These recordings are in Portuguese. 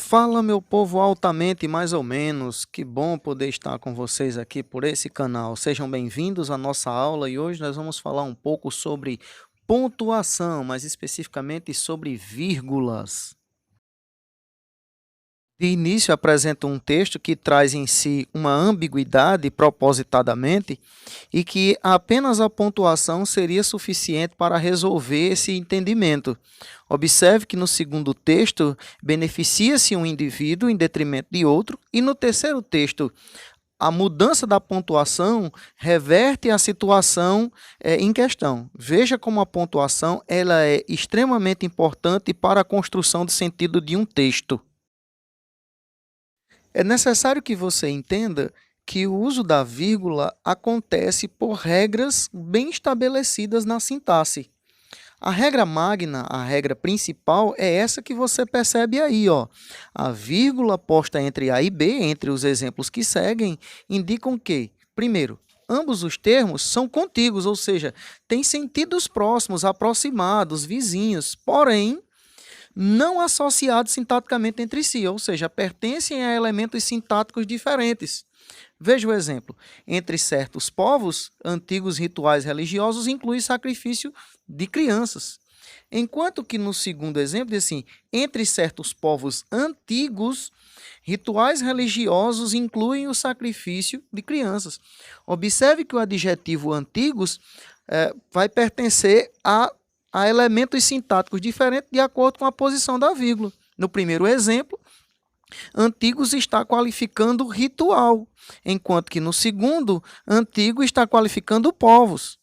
Fala, meu povo altamente mais ou menos, que bom poder estar com vocês aqui por esse canal. Sejam bem-vindos à nossa aula e hoje nós vamos falar um pouco sobre pontuação, mais especificamente sobre vírgulas. De início, apresento um texto que traz em si uma ambiguidade propositadamente e que apenas a pontuação seria suficiente para resolver esse entendimento. Observe que no segundo texto beneficia-se um indivíduo em detrimento de outro e no terceiro texto a mudança da pontuação reverte a situação em questão. Veja como a pontuação ela é extremamente importante para a construção do sentido de um texto. É necessário que você entenda que o uso da vírgula acontece por regras bem estabelecidas na sintaxe. A regra magna, a regra principal, é essa que você percebe aí, ó. A vírgula posta entre A e B, entre os exemplos que seguem, indicam que, primeiro, ambos os termos são contíguos, ou seja, têm sentidos próximos, aproximados, vizinhos, porém, não associados sintaticamente entre si, ou seja, pertencem a elementos sintáticos diferentes. Veja o exemplo. Entre certos povos, antigos rituais religiosos incluem sacrifício de crianças. Enquanto que no segundo exemplo, diz assim, entre certos povos antigos, rituais religiosos incluem o sacrifício de crianças. Observe que o adjetivo antigos vai pertencer a elementos sintáticos diferentes de acordo com a posição da vírgula. No primeiro exemplo, antigos está qualificando ritual, enquanto que no segundo, antigo está qualificando povos.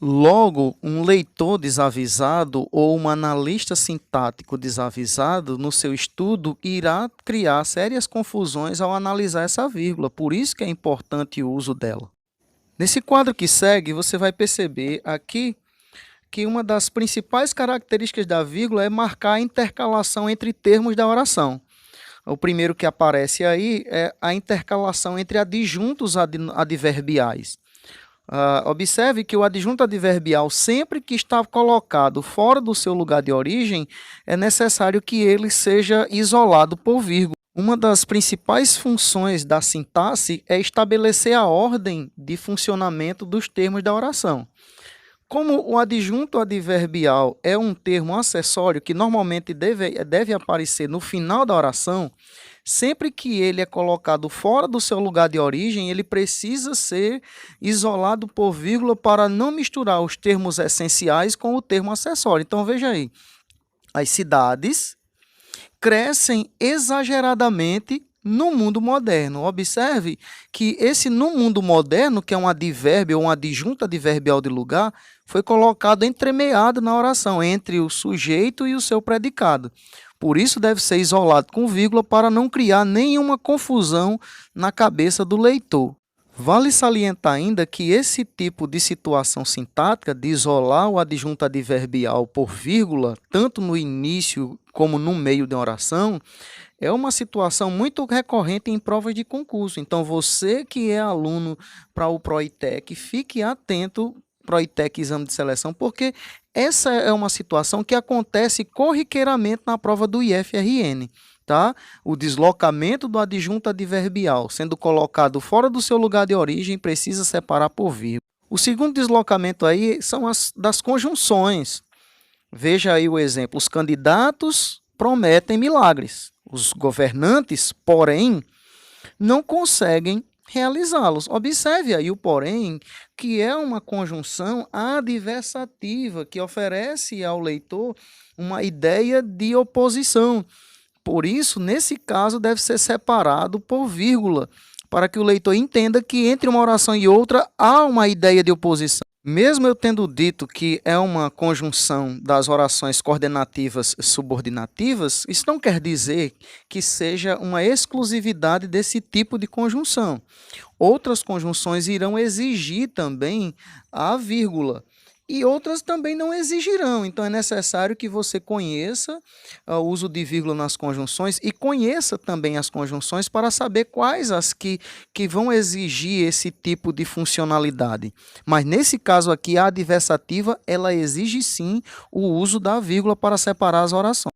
Logo, um leitor desavisado ou um analista sintático desavisado no seu estudo irá criar sérias confusões ao analisar essa vírgula, por isso que é importante o uso dela. Nesse quadro que segue, você vai perceber aqui que uma das principais características da vírgula é marcar a intercalação entre termos da oração. O primeiro que aparece aí é a intercalação entre adjuntos adverbiais. Observe que o adjunto adverbial, sempre que está colocado fora do seu lugar de origem, é necessário que ele seja isolado por vírgula. Uma das principais funções da sintaxe é estabelecer a ordem de funcionamento dos termos da oração. Como o adjunto adverbial é um termo acessório que normalmente deve aparecer no final da oração, sempre que ele é colocado fora do seu lugar de origem, ele precisa ser isolado por vírgula para não misturar os termos essenciais com o termo acessório. Então, veja aí, as cidades crescem exageradamente no mundo moderno. Observe que esse no mundo moderno, que é um advérbio ou um adjunto adverbial de lugar, foi colocado entremeado na oração, entre o sujeito e o seu predicado. Por isso, deve ser isolado com vírgula para não criar nenhuma confusão na cabeça do leitor. Vale salientar ainda que esse tipo de situação sintática, de isolar o adjunto adverbial por vírgula, tanto no início como no meio da oração, é uma situação muito recorrente em provas de concurso. Então, você que é aluno para o PROITEC, fique atento, PROITEC Exame de Seleção, porque essa é uma situação que acontece corriqueiramente na prova do IFRN. Tá? O deslocamento do adjunto adverbial, sendo colocado fora do seu lugar de origem, precisa separar por vírgula. O segundo deslocamento aí são as das conjunções. Veja aí o exemplo. Os candidatos prometem milagres. Os governantes, porém, não conseguem realizá-los. Observe aí o porém, que é uma conjunção adversativa, que oferece ao leitor uma ideia de oposição. Por isso, nesse caso, deve ser separado por vírgula, para que o leitor entenda que entre uma oração e outra há uma ideia de oposição. Mesmo eu tendo dito que é uma conjunção das orações coordenativas subordinativas, isso não quer dizer que seja uma exclusividade desse tipo de conjunção. Outras conjunções irão exigir também a vírgula. E outras também não exigirão. Então, é necessário que você conheça o uso de vírgula nas conjunções e conheça também as conjunções para saber quais as que vão exigir esse tipo de funcionalidade. Mas, nesse caso aqui, a adversativa, ela exige sim o uso da vírgula para separar as orações.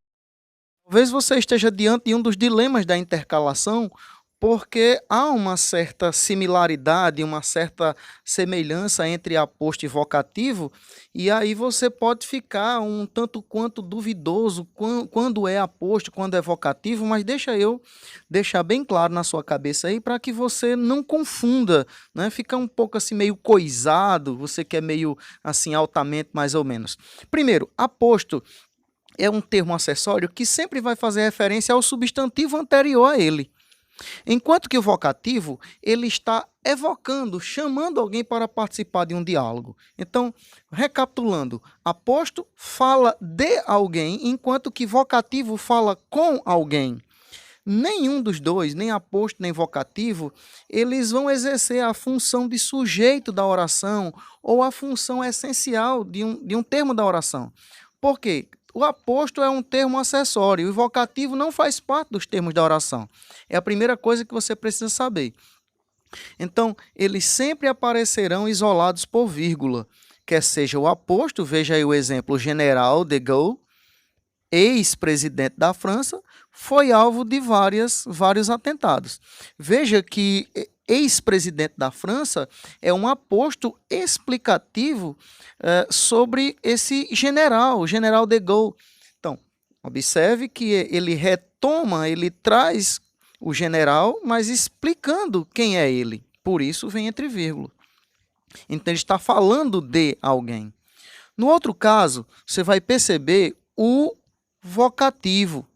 Talvez você esteja diante de um dos dilemas da intercalação, porque há uma certa similaridade, uma certa semelhança entre aposto e vocativo, e aí você pode ficar um tanto quanto duvidoso quando é aposto, quando é vocativo, mas deixa eu deixar bem claro na sua cabeça aí para que você não confunda, né? Fica um pouco assim meio coisado, você que é meio assim altamente mais ou menos. Primeiro, aposto é um termo acessório que sempre vai fazer referência ao substantivo anterior a ele. Enquanto que o vocativo, ele está evocando, chamando alguém para participar de um diálogo. Então, recapitulando, aposto fala de alguém, enquanto que vocativo fala com alguém. Nenhum dos dois, nem aposto nem vocativo, eles vão exercer a função de sujeito da oração ou a função essencial de um termo da oração. Por quê? O aposto é um termo acessório e o vocativo não faz parte dos termos da oração. É a primeira coisa que você precisa saber. Então, eles sempre aparecerão isolados por vírgula, quer seja o aposto, veja aí o exemplo, General de Gaulle, ex-presidente da França, foi alvo de vários atentados. Veja que ex-presidente da França é um aposto explicativo sobre esse general, o general de Gaulle. Então, observe que ele retoma, ele traz o general, mas explicando quem é ele. Por isso vem entre vírgula. Então, ele está falando de alguém. No outro caso, você vai perceber o vocativo.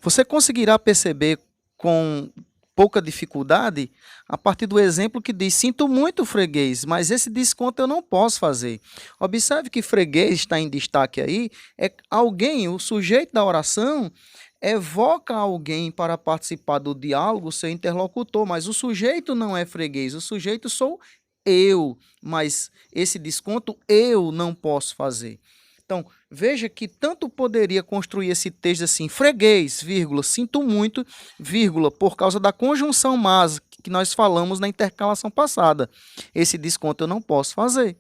Você conseguirá perceber com pouca dificuldade a partir do exemplo que diz: sinto muito, freguês, mas esse desconto eu não posso fazer. Observe que freguês está em destaque aí, é alguém, o sujeito da oração evoca alguém para participar do diálogo, seu interlocutor, mas o sujeito não é freguês, o sujeito sou eu, mas esse desconto eu não posso fazer. Então, veja que tanto poderia construir esse texto assim, freguês, vírgula, sinto muito, vírgula, por causa da conjunção mas que nós falamos na intercalação passada. Esse desconto eu não posso fazer.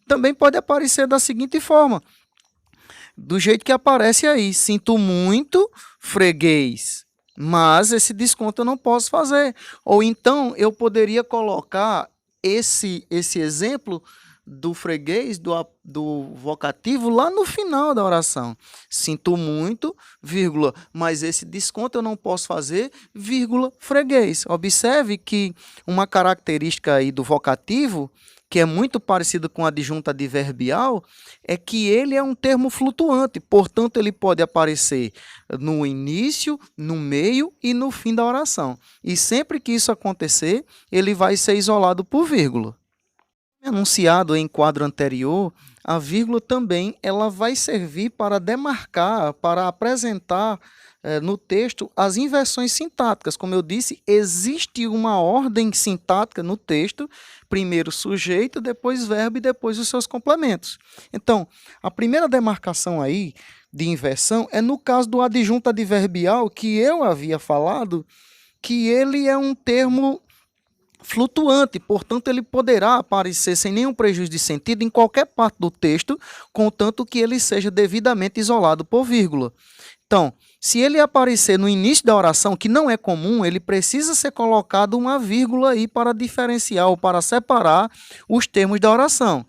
Também pode aparecer da seguinte forma, do jeito que aparece aí, sinto muito, freguês, mas esse desconto eu não posso fazer. Ou então eu poderia colocar esse exemplo do freguês, do vocativo, lá no final da oração. Sinto muito, vírgula, mas esse desconto eu não posso fazer, vírgula, freguês. Observe que uma característica aí do vocativo, que é muito parecido com a adjunta adverbial, é que ele é um termo flutuante, portanto, ele pode aparecer no início, no meio e no fim da oração. E sempre que isso acontecer, ele vai ser isolado por vírgula. Anunciado em quadro anterior, a vírgula também ela vai servir para demarcar, para apresentar no texto as inversões sintáticas. Como eu disse, existe uma ordem sintática no texto, primeiro sujeito, depois verbo e depois os seus complementos. Então, a primeira demarcação aí de inversão é no caso do adjunto adverbial, que eu havia falado, que ele é um termo flutuante, portanto, ele poderá aparecer sem nenhum prejuízo de sentido em qualquer parte do texto, contanto que ele seja devidamente isolado por vírgula. Então, se ele aparecer no início da oração, que não é comum, ele precisa ser colocado uma vírgula aí para diferenciar ou para separar os termos da oração.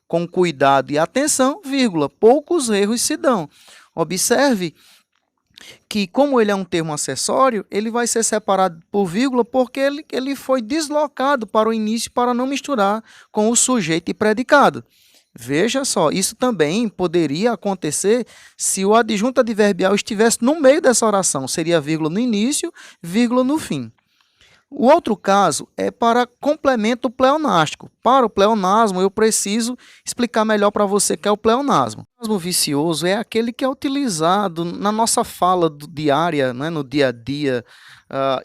Com cuidado e atenção, vírgula, poucos erros se dão. Observe que, como ele é um termo acessório, ele vai ser separado por vírgula porque ele foi deslocado para o início para não misturar com o sujeito e predicado. Veja só, isso também poderia acontecer se o adjunto adverbial estivesse no meio dessa oração. Seria vírgula no início, vírgula no fim. O outro caso é para complemento pleonástico. Para o pleonasmo, eu preciso explicar melhor para você o que é o pleonasmo. O pleonasmo vicioso é aquele que é utilizado na nossa fala diária, né, no dia a dia,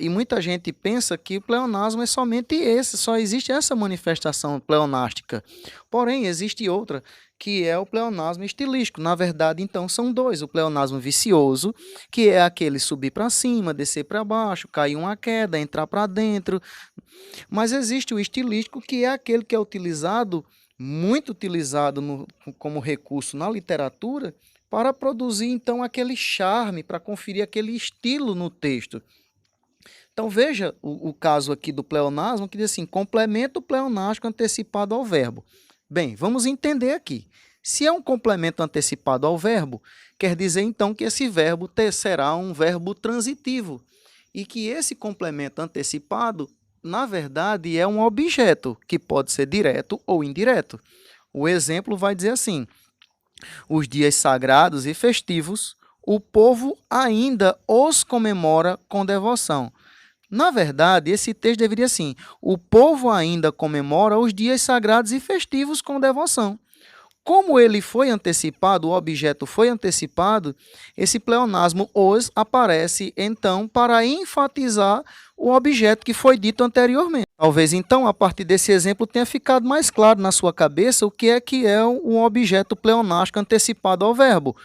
e muita gente pensa que o pleonasmo é somente esse, só existe essa manifestação pleonástica. Porém, existe outra, que é o pleonasmo estilístico. Na verdade, então, são dois. O pleonasmo vicioso, que é aquele subir para cima, descer para baixo, cair uma queda, entrar para dentro. Mas existe o estilístico, que é aquele que é utilizado, muito utilizado como recurso na literatura, para produzir então aquele charme, para conferir aquele estilo no texto. Então veja o caso aqui do pleonasmo, que diz assim, complemento pleonástico antecipado ao verbo. Bem, vamos entender aqui. Se é um complemento antecipado ao verbo, quer dizer então que esse verbo será um verbo transitivo e que esse complemento antecipado, na verdade, é um objeto, que pode ser direto ou indireto. O exemplo vai dizer assim, os dias sagrados e festivos, o povo ainda os comemora com devoção. Na verdade, esse texto deveria assim, o povo ainda comemora os dias sagrados e festivos com devoção. Como ele foi antecipado, o objeto foi antecipado, esse pleonasmo os aparece, então, para enfatizar o objeto que foi dito anteriormente. Talvez, então, a partir desse exemplo, tenha ficado mais claro na sua cabeça o que é um objeto pleonástico antecipado ao verbo.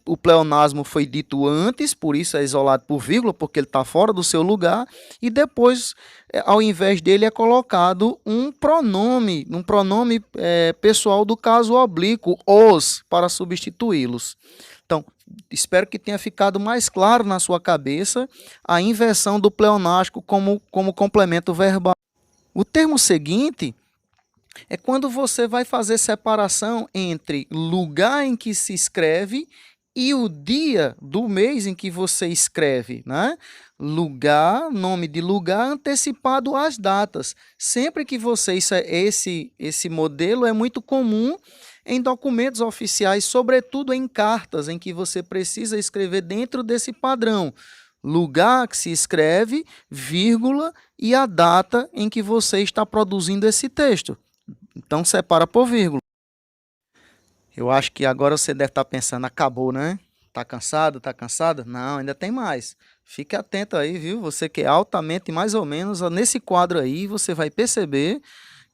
O pleonasmo foi dito antes, por isso é isolado por vírgula, porque ele está fora do seu lugar, e depois, ao invés dele, é colocado um pronome pessoal do caso oblíquo, os, para substituí-los. Então, espero que tenha ficado mais claro na sua cabeça a inversão do pleonástico como complemento verbal. O termo seguinte é quando você vai fazer separação entre lugar em que se escreve e o dia do mês em que você escreve, né? Lugar, nome de lugar antecipado às datas. Sempre que você, esse modelo é muito comum em documentos oficiais, sobretudo em cartas, em que você precisa escrever dentro desse padrão. Lugar que se escreve, vírgula, e a data em que você está produzindo esse texto. Então, separa por vírgula. Eu acho que agora você deve estar pensando, acabou, né? Tá cansado? Tá cansada? Não, ainda tem mais. Fique atento aí, viu? Você que é altamente, mais ou menos, nesse quadro aí, você vai perceber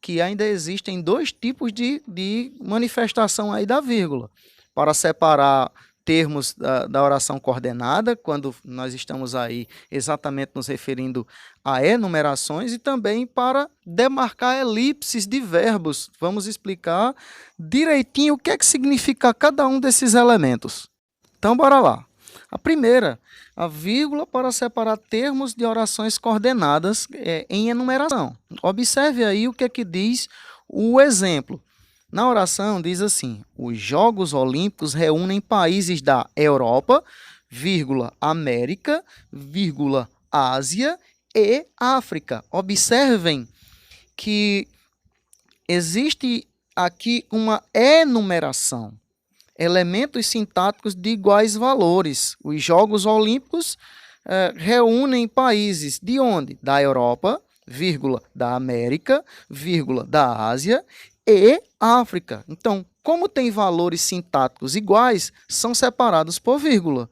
que ainda existem dois tipos de manifestação aí da vírgula. Para separar termos da oração coordenada, quando nós estamos aí exatamente nos referindo a enumerações, e também para demarcar elipses de verbos. Vamos explicar direitinho o que é que significa cada um desses elementos. Então, bora lá. A primeira, a vírgula para separar termos de orações coordenadas em enumeração. Observe aí o que é que diz o exemplo. Na oração diz assim, os Jogos Olímpicos reúnem países da Europa, vírgula, América, vírgula, Ásia e África. Observem que existe aqui uma enumeração, elementos sintáticos de iguais valores. Os Jogos Olímpicos reúnem países de onde? Da Europa, vírgula, da América, vírgula, da Ásia e África. Então, como tem valores sintáticos iguais, são separados por vírgula.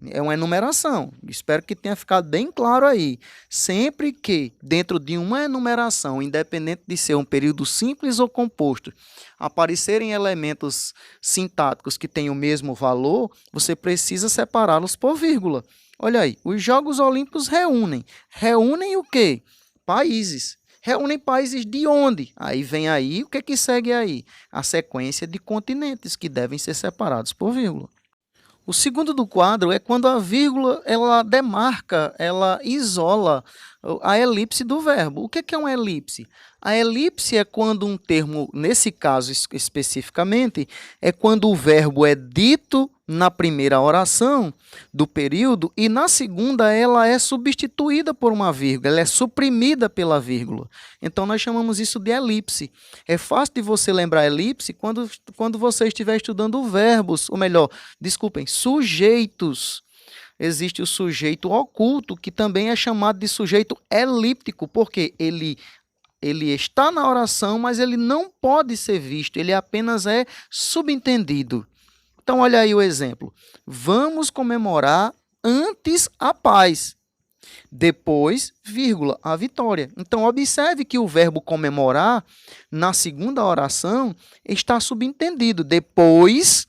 É uma enumeração. Espero que tenha ficado bem claro aí. Sempre que, dentro de uma enumeração, independente de ser um período simples ou composto, aparecerem elementos sintáticos que têm o mesmo valor, você precisa separá-los por vírgula. Olha aí, os Jogos Olímpicos reúnem. Reúnem o quê? Países. Reúnem países de onde? Aí vem aí, o que é que segue aí? A sequência de continentes que devem ser separados por vírgula. O segundo do quadro é quando a vírgula ela demarca, ela isola a elipse do verbo. O que é uma elipse? A elipse é quando um termo, nesse caso especificamente, é quando o verbo é dito na primeira oração do período e na segunda ela é substituída por uma vírgula, ela é suprimida pela vírgula. Então, nós chamamos isso de elipse. É fácil de você lembrar elipse quando você estiver estudando verbos, ou melhor, desculpem, sujeitos. Existe o sujeito oculto, que também é chamado de sujeito elíptico, porque ele está na oração, mas ele não pode ser visto, ele apenas é subentendido. Então, olha aí o exemplo. Vamos comemorar antes a paz, depois, vírgula, a vitória. Então, observe que o verbo comemorar, na segunda oração, está subentendido. Depois,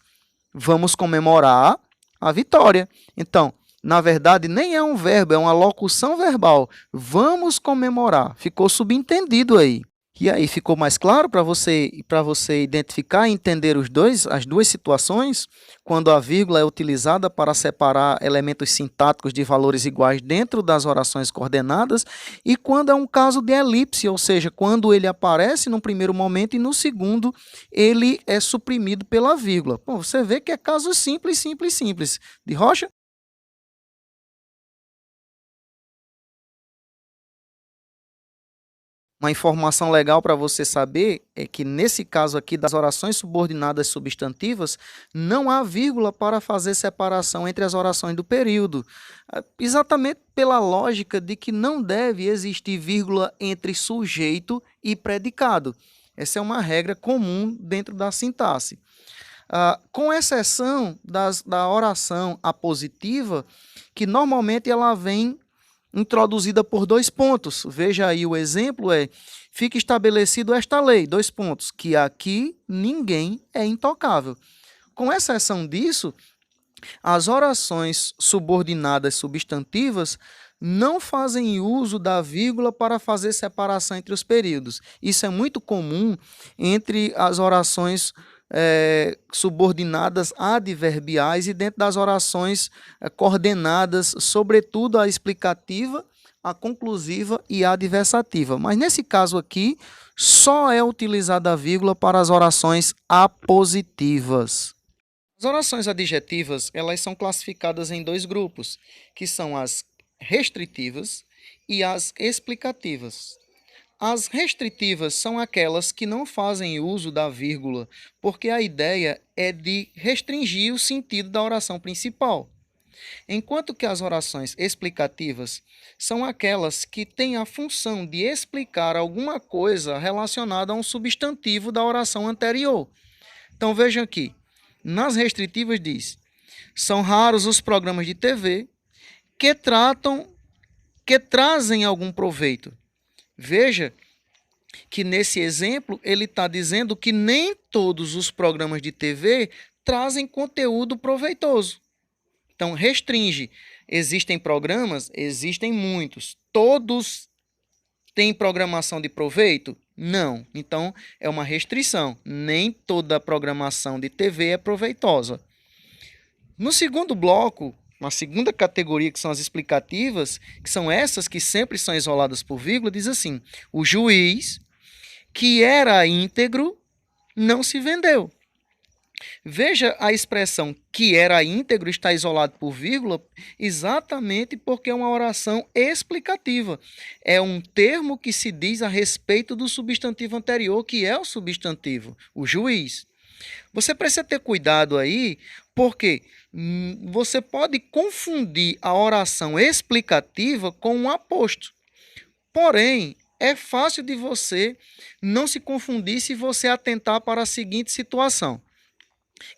vamos comemorar a vitória. Então, na verdade, nem é um verbo, é uma locução verbal. Vamos comemorar. Ficou subentendido aí. E aí, ficou mais claro para você identificar e entender as duas situações, quando a vírgula é utilizada para separar elementos sintáticos de valores iguais dentro das orações coordenadas, e quando é um caso de elipse, ou seja, quando ele aparece no primeiro momento e no segundo ele é suprimido pela vírgula. Bom, você vê que é caso simples, simples, simples. De Rocha? Uma informação legal para você saber é que, nesse caso aqui das orações subordinadas substantivas, não há vírgula para fazer separação entre as orações do período, exatamente pela lógica de que não deve existir vírgula entre sujeito e predicado. Essa é uma regra comum dentro da sintaxe. Com exceção da oração apositiva, que normalmente ela vem introduzida por dois pontos. Veja aí o exemplo fica estabelecido esta lei, dois pontos, que aqui ninguém é intocável. Com exceção disso, as orações subordinadas substantivas não fazem uso da vírgula para fazer separação entre os períodos. Isso é muito comum entre as orações subordinadas adverbiais e dentro das orações coordenadas, sobretudo a explicativa, a conclusiva e a adversativa. Mas nesse caso aqui, só é utilizada a vírgula para as orações apositivas. As orações adjetivas, elas são classificadas em dois grupos, que são as restritivas e as explicativas. As restritivas são aquelas que não fazem uso da vírgula, porque a ideia é de restringir o sentido da oração principal. Enquanto que as orações explicativas são aquelas que têm a função de explicar alguma coisa relacionada a um substantivo da oração anterior. Então vejam aqui, nas restritivas diz: são raros os programas de TV que trazem algum proveito. Veja que nesse exemplo ele está dizendo que nem todos os programas de TV trazem conteúdo proveitoso. Então, restringe. Existem programas? Existem muitos. Todos têm programação de proveito? Não. Então, é uma restrição. Nem toda programação de TV é proveitosa. No segundo bloco, uma segunda categoria, que são as explicativas, que são essas que sempre são isoladas por vírgula, diz assim: o juiz, que era íntegro, não se vendeu. Veja a expressão que era íntegro está isolado por vírgula, exatamente porque é uma oração explicativa. É um termo que se diz a respeito do substantivo anterior, que é o substantivo, o juiz. Você precisa ter cuidado aí, porque você pode confundir a oração explicativa com um aposto. Porém, é fácil de você não se confundir se você atentar para a seguinte situação.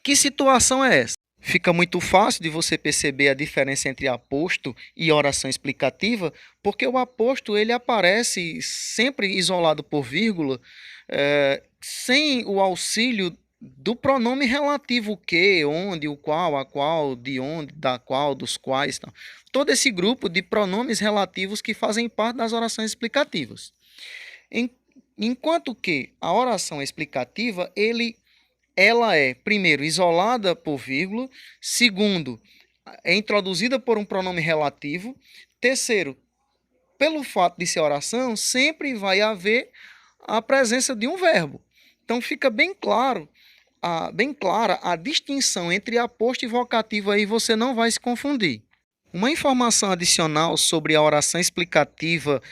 Que situação é essa? Fica muito fácil de você perceber a diferença entre aposto e oração explicativa, porque o aposto ele aparece sempre isolado por vírgula, sem o auxílio do pronome relativo o que, onde, o qual, a qual, de onde, da qual, dos quais. Tá? Todo esse grupo de pronomes relativos que fazem parte das orações explicativas. Enquanto que a oração explicativa, ela é, primeiro, isolada por vírgula, segundo, é introduzida por um pronome relativo, terceiro, pelo fato de ser oração, sempre vai haver a presença de um verbo. Então fica bem claro, bem clara a distinção entre aposto e vocativo aí, você não vai se confundir. Uma informação adicional sobre a oração explicativa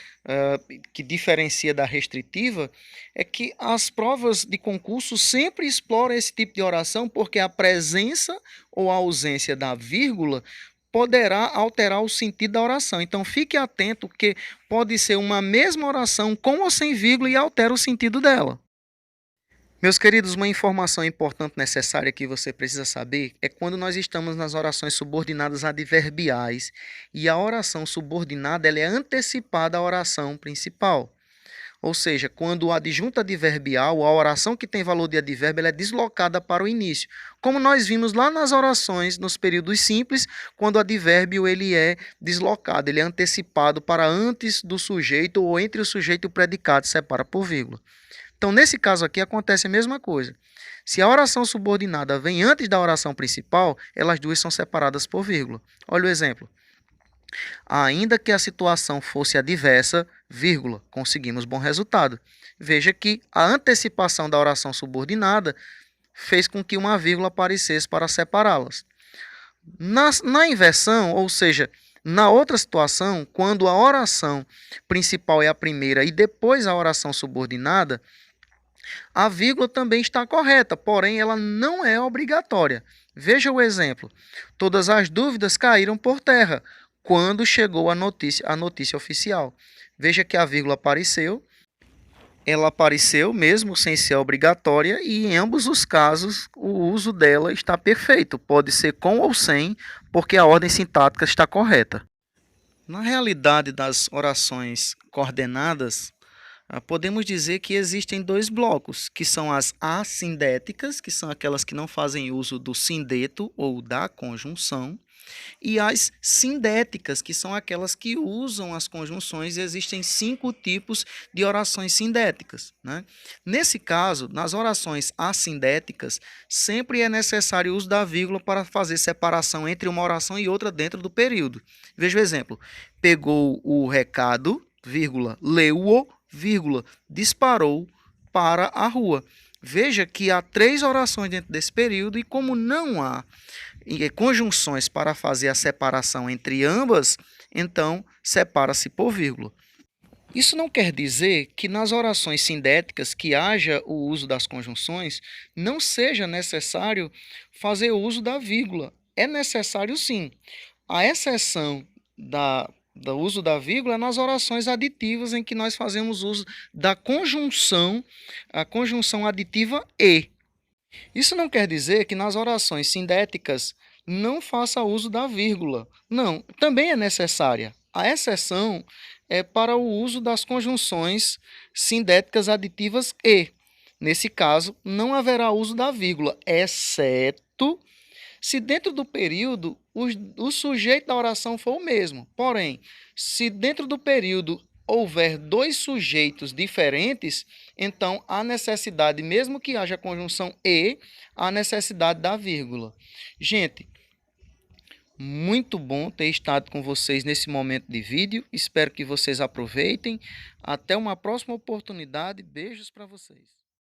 que diferencia da restritiva é que as provas de concurso sempre exploram esse tipo de oração porque a presença ou a ausência da vírgula poderá alterar o sentido da oração. Então fique atento que pode ser uma mesma oração com ou sem vírgula e altera o sentido dela. Meus queridos, uma informação importante necessária que você precisa saber é quando nós estamos nas orações subordinadas adverbiais e a oração subordinada ela é antecipada à oração principal. ou seja, quando o adjunto adverbial, a oração que tem valor de advérbio, ela é deslocada para o início. Como nós vimos lá nas orações, nos períodos simples, quando o advérbio ele é deslocado, ele é antecipado para antes do sujeito ou entre o sujeito e o predicado, separa por vírgula. Então, nesse caso aqui, acontece a mesma coisa. Se a oração subordinada vem antes da oração principal, elas duas são separadas por vírgula. Olha o exemplo. Ainda que a situação fosse adversa, vírgula, conseguimos bom resultado. Veja que a antecipação da oração subordinada fez com que uma vírgula aparecesse para separá-las. Na inversão, ou seja, na outra situação, quando a oração principal é a primeira e depois a oração subordinada, a vírgula também está correta, porém ela não é obrigatória. Veja o exemplo. Todas as dúvidas caíram por terra quando chegou a notícia oficial. Veja que a vírgula apareceu. Ela apareceu mesmo sem ser obrigatória e em ambos os casos o uso dela está perfeito. Pode ser com ou sem, porque a ordem sintática está correta. Na realidade das orações coordenadas, podemos dizer que existem dois blocos, que são as assindéticas, que são aquelas que não fazem uso do sindeto ou da conjunção, e as sindéticas, que são aquelas que usam as conjunções, e existem 5 tipos de orações sindéticas, né? Nesse caso, nas orações assindéticas, sempre é necessário o uso da vírgula para fazer separação entre uma oração e outra dentro do período. Veja o exemplo. Pegou o recado, vírgula, leu-o, vírgula, disparou para a rua. Veja que há 3 orações dentro desse período e como não há conjunções para fazer a separação entre ambas, então separa-se por vírgula. Isso não quer dizer que nas orações sindéticas que haja o uso das conjunções não seja necessário fazer uso da vírgula. É necessário sim. A exceção do uso da vírgula nas orações aditivas em que nós fazemos uso da conjunção, a conjunção aditiva e. Isso não quer dizer que nas orações sindéticas não faça uso da vírgula. Não, também é necessária. A exceção é para o uso das conjunções sindéticas aditivas e. Nesse caso, não haverá uso da vírgula, exceto se dentro do período o sujeito da oração for o mesmo. Porém, se dentro do período houver 2 sujeitos diferentes, então há necessidade, mesmo que haja conjunção e, há necessidade da vírgula. Gente, muito bom ter estado com vocês nesse momento de vídeo. Espero que vocês aproveitem. Até uma próxima oportunidade. Beijos para vocês.